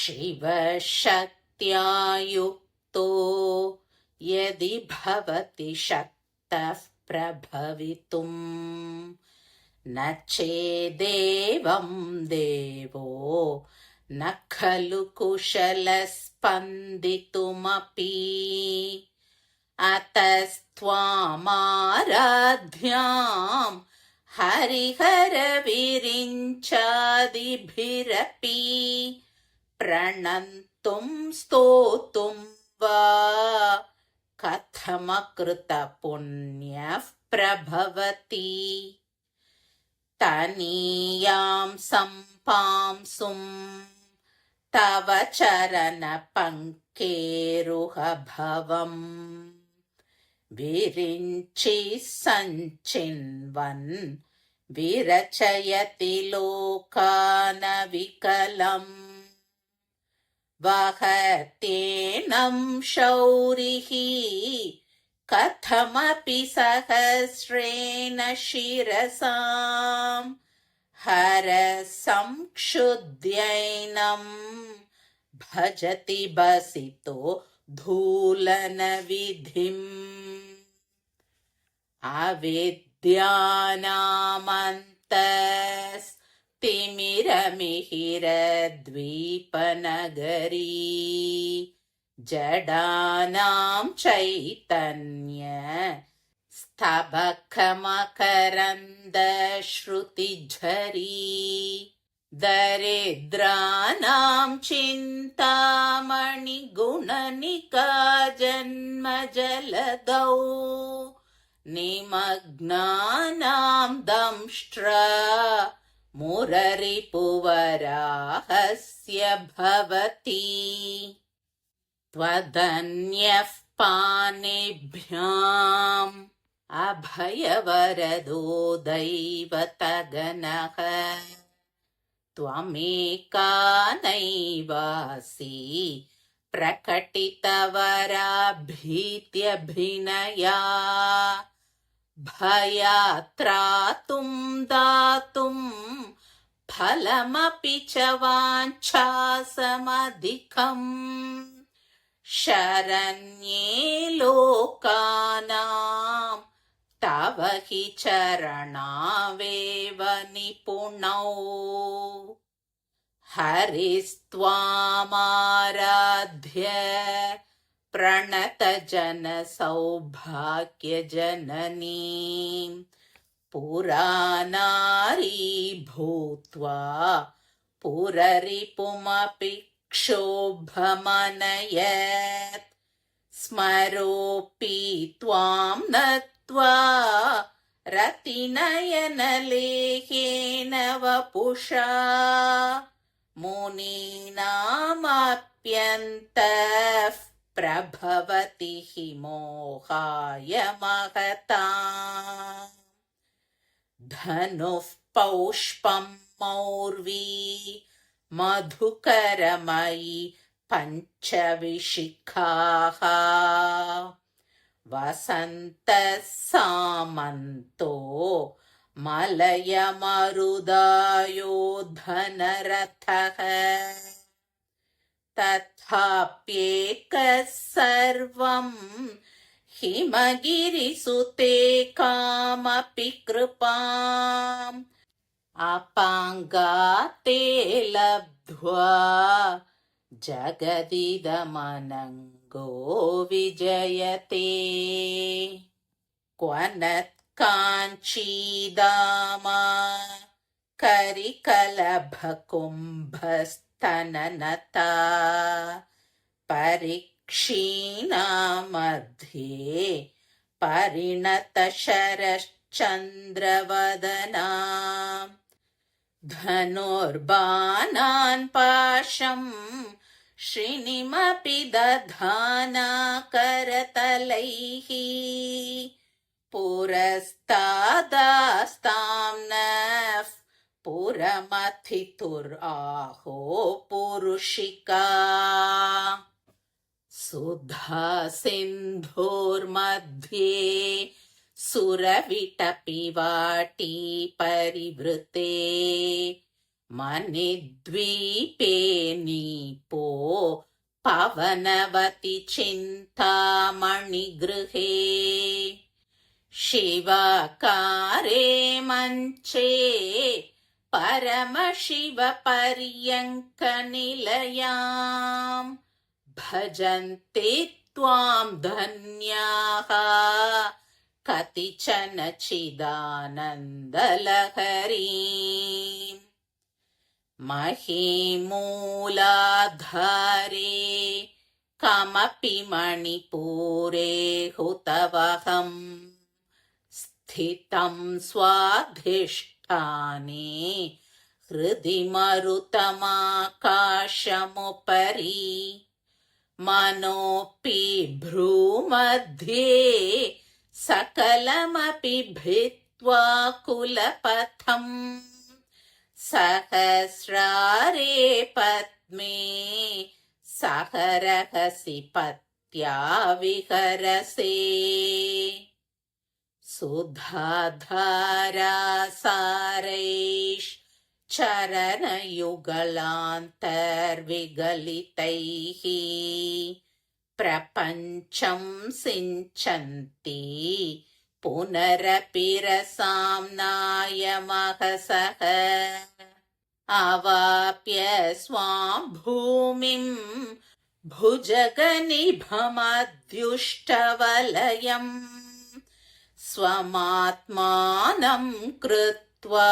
शिवशक्त्या युक्तो यदि भवति शक्तः प्रभवितुम् न चेदेवं देवो न खलु कुशलः स्पन्दितुमपि अतस्त्वामाराध्यां हरिहरविरिञ्चादिभिरपि प्रणन्तुं स्तोतुं वा कथमकृतपुण्यः प्रभवति तनीयां सम्पांसुं तव चरणपङ्केरुहभवम् विरिञ्चि सञ्चिन्वन् विरचयति लोकानविकलम् वहत्येनं शौरिः कथमपि सहस्रेण शिरसां हरसंक्षुद्यैनं भजति बसितो धूलनविधिम् अविद्यानामन्तस्तिमिरमिहिरद्वीपनगरी जडानां चैतन्य स्तबकमकरन्दश्रुतिझरी दरिद्राणां चिन्तामणिगुणनिका जन्मजलदौ निमग्नानां दंष्ट्रा मुररिपुवराहस्य भवति त्वदन्यः पाणिभ्याम् अभयवरदो दैवतगणः त्वमेका नैवासि प्रकटितवराभीत्यभिनया भयात्रातुं दातुं फलमपि च वाञ्छासमधिकम् शरण्ये लोकानां तव हि चरणावेव निपुणौ हरिस्त्वामाराध्य प्रणतजनसौभाग्यजननीं पुरानारी भूत्वा पुररिपुमपि क्षोभमनयत् स्मरोऽपि त्वां नत्वा रतिनयनलेखेन वपुषा मुनीनामप्यन्तः प्रभवति हि मोहाय महताम् धनुः पौष्पं मौर्वी मधुकरमयि पञ्चविशिखाः वसन्तः सामन्तो मलयमरुदायो धनरथः तथाप्येकः सर्वं हिमगिरिसुते कामपि कृपाम् अपाङ्गाते लब्ध्वा जगदिदमनङ्गो विजयते क्वनत्काञ्चीदामा करिकलभकुम्भस्तननता परिक्षीणा मध्ये परिणतशरश्चन्द्रवदना धनुर्बाणान् पाशं श्रीनिमपि दधाना करतलैः पुरस्तादास्तां नः पुरमथितुराहो पुरुषिका सुधा सिन्धोर्मध्ये सुरविटपि वाटी परिवृते मणिद्वीपे नीपो पवनवति चिन्तामणिगृहे शिवकारे मञ्चे परमशिवपर्यङ्कनिलयाम् भजन्ते त्वां धन्याः कतिचन चिदानन्दलहरीम् महीमूलाधारे कमपि मणिपूरे हुतवहम् स्थितं स्वाधिष्ठाने हृदि मरुतमाकाशमुपरि मनोऽपि भ्रूमध्ये सकलमपि भित्त्वा कुलपथम् सहस्रारे पद्मे सहरहसि पत्या विहरसे सुधाधारासारैश्चरणयुगलान्तर्विगलितैः प्रपञ्चं सिञ्चन्ति पुनरपि रसां नायमहसः अवाप्य स्वां भूमिं भुजगनिभमद्युष्टवलयम् स्वमात्मानं कृत्वा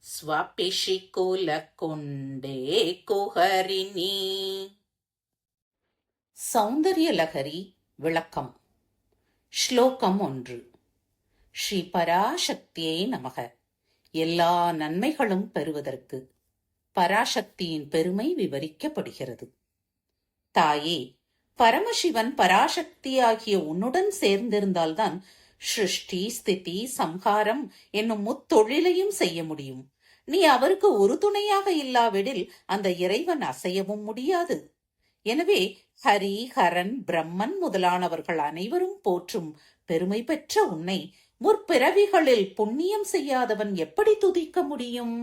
स्वपिशिकुलकुण्डे कुहरिणी. சௌந்தர்யலகரி விளக்கம். ஸ்லோகம் 1. ஸ்ரீ பராசக்தியை நமக. எல்லா நன்மைகளும் பெறுவதற்கு பராசக்தியின் பெருமை விவரிக்கப்படுகிறது. தாயே, பரமசிவன் பராசக்தியாகிய உன்னுடன் சேர்ந்திருந்தால்தான் சிருஷ்டி ஸ்திதி சம்ஹாரம் என்னும் முத்தொழிலையும் செய்ய முடியும். நீ அவருக்கு ஒரு துணையாக இல்லாவிடில் அந்த இறைவன் அசையவும் முடியாது. எனவே ஹரி, ஹரன், பிரம்மன் முதலானவர்கள் அனைவரும் போற்றும் பெருமை பெற்ற உன்னை முற்பிறவிகளில் புண்ணியம் செய்யாதவன் எப்படி துதிக்க முடியும்?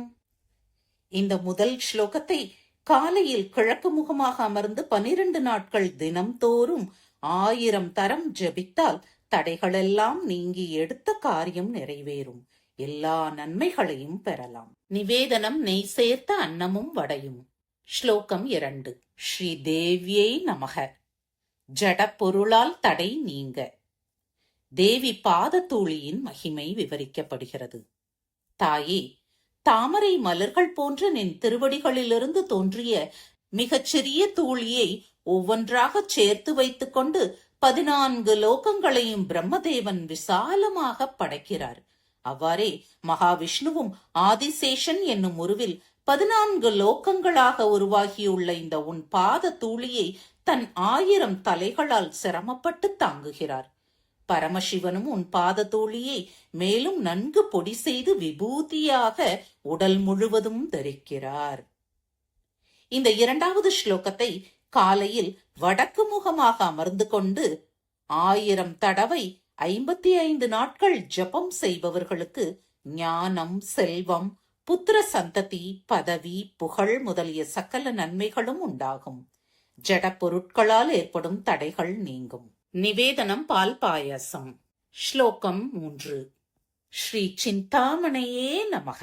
இந்த முதல் ஸ்லோகத்தை காலையில் கிழக்கு முகமாக அமர்ந்து 12 நாட்கள் தினம்தோறும் 1000 தரம் ஜபித்தால் தடைகளெல்லாம் நீங்கி எடுத்த காரியம் நிறைவேறும். எல்லா நன்மைகளையும் பெறலாம். நிவேதனம் நெய் சேர்த்த அன்னமும் வடையும். ஸ்லோகம் 2. ஸ்ரீ தேவியை நமக. ஜட பொருளால் தடை நீங்க. தேவி பாதத்தூளியின் மகிமை விவரிக்கப்படுகிறது. தாயே, தாமரை மலர்கள் போன்ற நின் திருவடிகளிலிருந்து தோன்றிய மிகச்சிறிய தூளியை ஒவ்வொன்றாக சேர்த்து வைத்துக் கொண்டு 14 லோகங்களையும் பிரம்மதேவன் விசாலமாக படைக்கிறார். அவ்வாறே மகாவிஷ்ணுவும் ஆதிசேஷன் என்னும் உருவில் 14 லோகங்களாக உருவாகியுள்ள இந்த உன் பாத தூளியை தன் 1000 தலைகளால் சிரமப்பட்டு தாங்குகிறார். பரமசிவனும் உன் பாத தூளியை மேலும் நன்கு பொடி செய்து விபூதியாக உடல் முழுவதும் தரிக்கிறார். இந்த 2வது ஸ்லோகத்தை காலையில் வடக்கு முகமாக அமர்ந்து கொண்டு 1000 தடவை 55 நாட்கள் ஜபம் செய்பவர்களுக்கு ஞானம், செல்வம், புத்திர சந்ததி, பதவி, புகழ் முதலிய சகல நன்மைகளும் உண்டாகும். ஜட பொருட்களால் ஏற்படும் தடைகள் நீங்கும். நிவேதனம் பால் பாயாசம். ஸ்லோகம் 3. ஸ்ரீ சிந்தாமணியே நமக.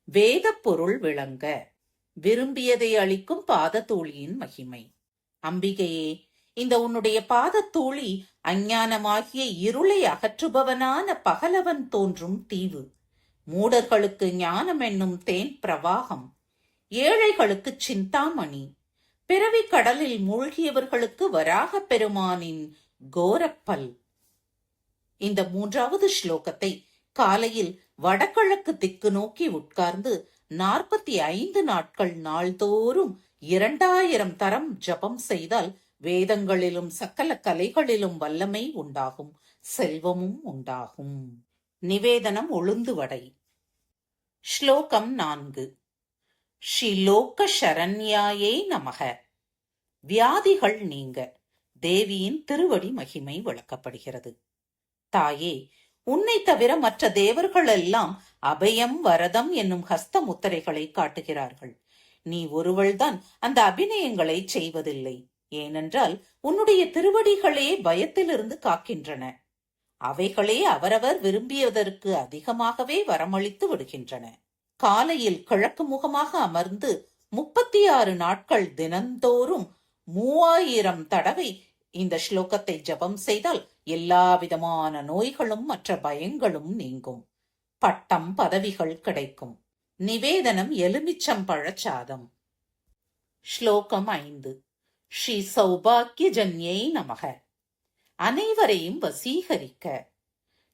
வேத பொருள் விளங்க. விரும்பியதை அளிக்கும் பாதத்தூளியின் மகிமை. அம்பிகையே, இந்த உன்னுடைய பாதத்தூளி அஞ்ஞானமாகிய இருளை அகற்றுபவனான பகலவன் தோன்றும் தீவு. மூடர்களுக்கு ஞானம் என்னும் தேன் பிரவாகம். ஏழைகளுக்கு சிந்தாமணி. பிறவி கடலில் மூழ்கியவர்களுக்கு வராக பெருமானின் கோரப்பல். இந்த 3வது ஸ்லோகத்தை காலையில் வடகிழக்கு திக்கு நோக்கி உட்கார்ந்து 45 நாட்கள் நாள்தோறும் 2000 தரம் ஜபம் செய்தால் வேதங்களிலும் சகல கலைகளிலும் வல்லமை உண்டாகும், செல்வமும் உண்டாகும். நிவேதனம் உளுந்து வடை. ஸ்லோகம் 4. ஸ்ரீ லோக சரண்யாயே நமக. வியாதிகள் நீங்க. தேவியின் திருவடி மகிமை விளக்கப்படுகிறது. தாயே, உன்னை தவிர மற்ற தேவர்கள் எல்லாம் அபயம் வரதம் என்னும் ஹஸ்த முத்திரைகளை காட்டுகிறார்கள். நீ ஒருவள்தான் அந்த அபிநயங்களை செய்வதில்லை. ஏனென்றால் உன்னுடைய திருவடிகளே பயத்திலிருந்து காக்கின்றன. அவைகளே அவரவர் விரும்பியதற்கு அதிகமாகவே வரமளித்து விடுகின்றன. காலையில் கிழக்கு முகமாக அமர்ந்து 36 நாட்கள் தினந்தோறும் 3000 தடவை இந்த ஸ்லோகத்தை ஜபம் செய்தால் எல்லா விதமான நோய்களும் மற்ற பயங்களும் நீங்கும். பட்டம் பதவிகள் கிடைக்கும். நிவேதனம் எலுமிச்சம்பழச்சாதம். ஸ்லோகம் 5. ஸ்ரீ சௌபாக்கிய ஜன்யை நமக. அனைவரையும் வசீகரிக்க.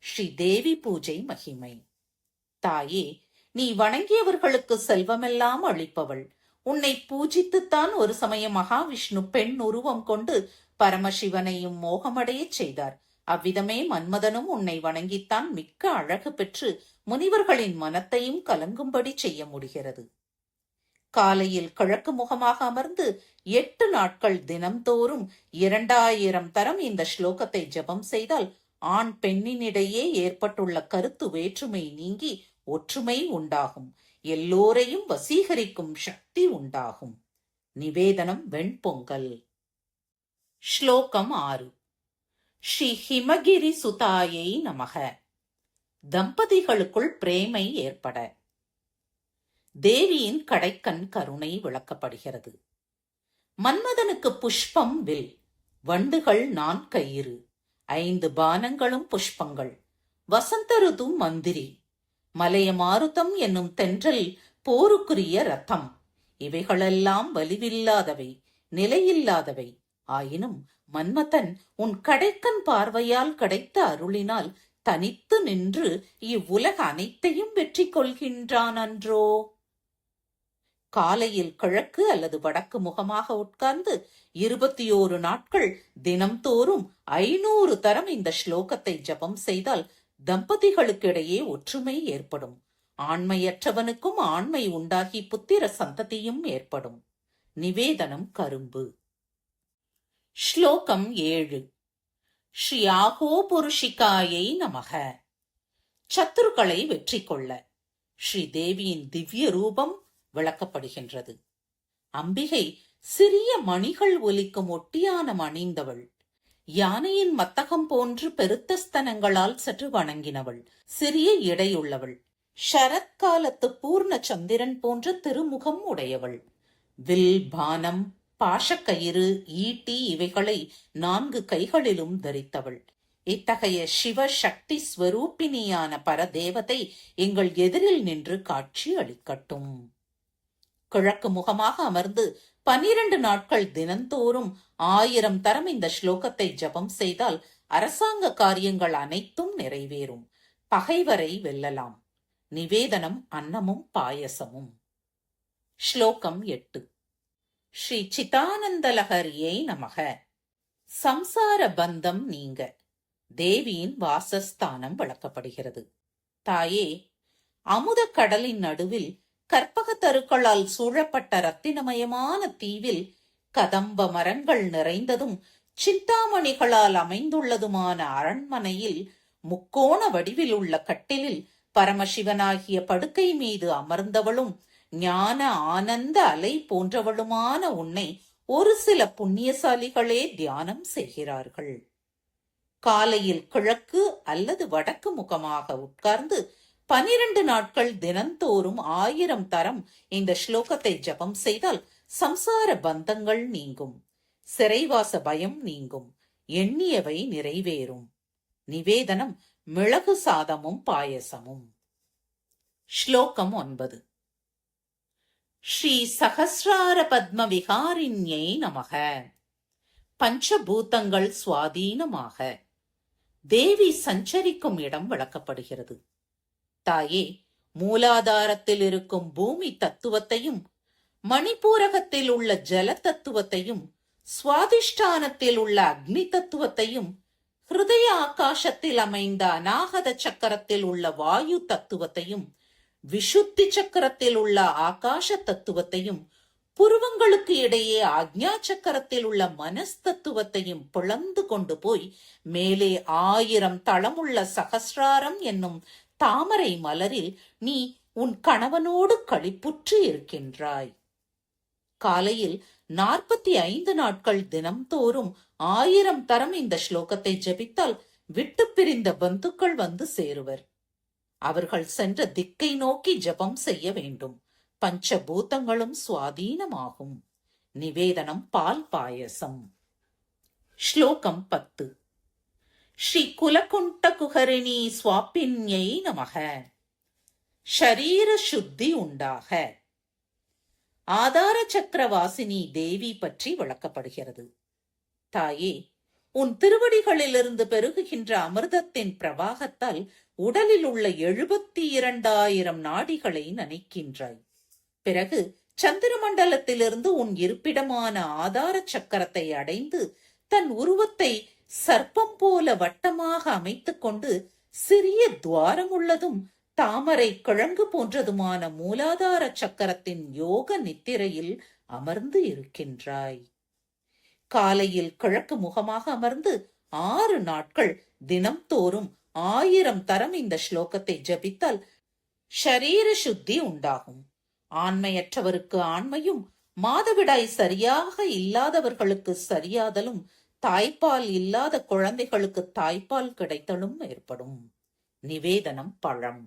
ஸ்ரீ தேவி பூஜை மகிமை. தாயே, நீ வணங்கியவர்களுக்கு செல்வமெல்லாம் அளிப்பவள். உன்னை பூஜித்துத்தான் ஒரு சமயம் மகாவிஷ்ணு பெண் உருவம் கொண்டு பரமசிவனையும் மோகமடையச் செய்தார். அவ்விதமே மன்மதனும் உன்னை வணங்கித்தான் மிக்க அழகு பெற்று முனிவர்களின் மனத்தையும் கலங்கும்படி செய்ய முடிகிறது. காலையில் கிழக்கு முகமாக அமர்ந்து 8 நாட்கள் தினம்தோறும் 2000 தரம் இந்த ஸ்லோகத்தை ஜபம் செய்தால் ஆண் பெண்ணினிடையே ஏற்பட்டுள்ள கருத்து வேற்றுமை நீங்கி ஒற்றுமை உண்டாகும். எல்லோரையும் வசீகரிக்கும் சக்தி உண்டாகும். நிவேதனம் வெண்பொங்கல். ஸ்லோகம் 6. ஸ்ரீ ஹிமகிரி சுதாயை நமக. தம்பதிகளுக்குள் பிரேமை ஏற்பட. தேவியின் கடைக்கண் கருணை விளக்கப்படுகிறது. மன்மதனுக்கு புஷ்பம் வில், வண்டுகள் 4 கயிறு, 5 பானங்களும் புஷ்பங்கள், வசந்த ருது மந்திரி, மலைய மாருதம் என்னும் தென்றல் போருக்குரிய ரத்தம். இவைகளெல்லாம் வலிவில்லாதவை, நிலையில்லாதவை. ஆயினும் மன்மதன் உன் கடைக்கண் பார்வையால் கிடைத்த அருளினால் தனித்து நின்று இவ்வுலக அனைத்தையும் வெற்றி கொள்கின்றான் அன்றோ. காலையில் கிழக்கு அல்லது வடக்கு முகமாக உட்கார்ந்து 21 நாட்கள் தினம்தோறும் 500 தரம் இந்த ஸ்லோகத்தை ஜபம் செய்தால் தம்பதிகளுக்கிடையே ஒற்றுமை ஏற்படும். ஆண்மையற்றவனுக்கும் ஆண்மை உண்டாகி புத்திர சந்ததியும் ஏற்படும். நிவேதனம் கரும்பு. ஸ்லோகம் 7. ஸ்ரீ ஆகோ புருஷிகாயை நமக. சத்துருக்களை வெற்றி கொள்ள ஸ்ரீ தேவியின் திவ்ய ரூபம் விளக்கப்படுகின்றது. அம்பிகை சிறிய மணிகள் ஒலிக்கும் ஒட்டியானம் அணிந்தவள். யானையின் மத்தகம் போன்று பெருத்த ஸ்தனங்களால் சற்று வணங்கினவள். சிறிய எடையுள்ளவள். ஷரத்காலத்து பூர்ண சந்திரன் போன்ற திருமுகம் உடையவள். வில், பானம், பாஷக்கயிறு, ஈட்டி இவைகளை 4 கைகளிலும் தரித்தவள். இத்தகைய சிவ சக்தி ஸ்வரூபிணியான பரதேவதை எங்கள் எதிரில் நின்று காட்சி அளிக்கட்டும். கிழக்கு முகமாக அமர்ந்து 12 நாட்கள் தினந்தோறும் 1000 தரம் இந்த ஸ்லோகத்தை ஜபம் செய்தால் அரசாங்க காரியங்கள் அனைத்தும் நிறைவேறும். பகைவரை வெல்லலாம். நிவேதனம் அன்னமும் பாயசமும். ஸ்லோகம் 8. ஸ்ரீ சிதானந்தலஹரியை நமக. சம்சார பந்தம் நீங்க தேவியின் வாசஸ்தானம் விளக்கப்படுகிறது. தாயே, அமுத கடலின் நடுவில் கற்பக தருக்களால் சூழப்பட்ட ரத்தினமயமான தீவில் கதம்ப மரங்கள் நிறைந்ததும் சிந்தாமணிகளால் அமைந்துள்ளதுமான அரண்மனையில் முக்கோண வடிவில் உள்ள கட்டிலில் பரமசிவனாகிய படுக்கை மீது அமர்ந்தவளும் ஞான ஆனந்த அலை போன்றவளுமான உன்னை ஒரு சில புண்ணியசாலிகளே தியானம் செய்கிறார்கள். காலையில் கிழக்கு அல்லது வடக்கு முகமாக உட்கார்ந்து 12 நாட்கள் தினந்தோறும் 1000 தரம் இந்த ஸ்லோகத்தை ஜபம் செய்தால் சம்சார பந்தங்கள் நீங்கும். சிறைவாச பயம் நீங்கும். எண்ணியவை நிறைவேறும். நிவேதனம் மிளகு சாதமும் பாயசமும். ஸ்லோகம் 9. ஸ்ரீ சகஸ்ரார பத்ம விகாரிண்யை நமக. பஞ்சபூதங்கள் சுவாதீனமாக தேவி சஞ்சரிக்கும் இடம் விளக்கப்படுகிறது. தாயே, மூலாதாரத்தில் இருக்கும் பூமி தத்துவத்தையும் மணிப்பூரகத்தில் உள்ள ஜல தத்துவத்தையும் சுவாதிஷ்டானத்தில் உள்ள அக்னி தத்துவத்தையும் ஹிருதய ஆகாசத்தில் அமைந்த அநாகத சக்கரத்தில் உள்ள வாயு தத்துவத்தையும் விஷுத்தி சக்கரத்தில் உள்ள ஆகாச தத்துவத்தையும் புருவங்களுக்கு இடையே ஆக்ஞா சக்கரத்தில் உள்ள மனஸ்தத்துவத்தையும் பிளந்து கொண்டு போய் மேலே 1000 தளமுள்ள சகசிராரம் என்னும் தாமரை மலரில் நீ உன் கணவனோடு களிப்புற்று இருக்கின்றாய். காலையில் 45 நாட்கள் தினம்தோறும் 1000 தரம் இந்த ஸ்லோகத்தை ஜபித்தால் விட்டு பிரிந்த பந்துக்கள் வந்து சேருவர். அவர்கள் சென்ற திக்கை நோக்கி ஜபம் செய்ய வேண்டும். பஞ்சபூதங்களும் சுவாதீனமாகும். நிவேதனம் பால் பாயசம். ஸ்லோகம் 10. ஸ்ரீ குலகுண்ட குஹரிணி ஸ்வாபின்யை நமக. ஷரீர சுத்தி உண்டாக. ஆதார சக்கரவாசினி தேவி பற்றி விளக்கப்படுகிறது. தாயே, உன் திருவடிகளிலிருந்து பெருகுகின்ற அமிர்தத்தின் பிரவாகத்தால் உடலில் உள்ள 72,000 நாடிகளை நனைக்கின்றாய். பிறகு சந்திர மண்டலத்திலிருந்து உன் இருப்பிடமான ஆதார சக்கரத்தை அடைந்து தன் உருவத்தை சர்ப்பம் போல வட்டமாக அமைத்துக் கொண்டு சிறிய துவாரம் உள்ளதும் தாமரை கிழங்கு போன்றதுமான மூலாதார சக்கரத்தின் யோக நித்திரையில் அமர்ந்து இருக்கின்றாய். காலையில் கிழக்கு முகமாக அமர்ந்து 6 நாட்கள் தினம்தோறும் 1000 தரம் இந்த ஸ்லோகத்தை ஜபித்தால் ஷரீர சுத்தி உண்டாகும். ஆண்மையற்றவருக்கு ஆண்மையும், மாதவிடாய் சரியாக இல்லாதவர்களுக்கு சரியாதலும், தாய்ப்பால் இல்லாத குழந்தைகளுக்கு தாய்ப்பால் கிடைத்தலும் ஏற்படும். நிவேதனம் பழம்.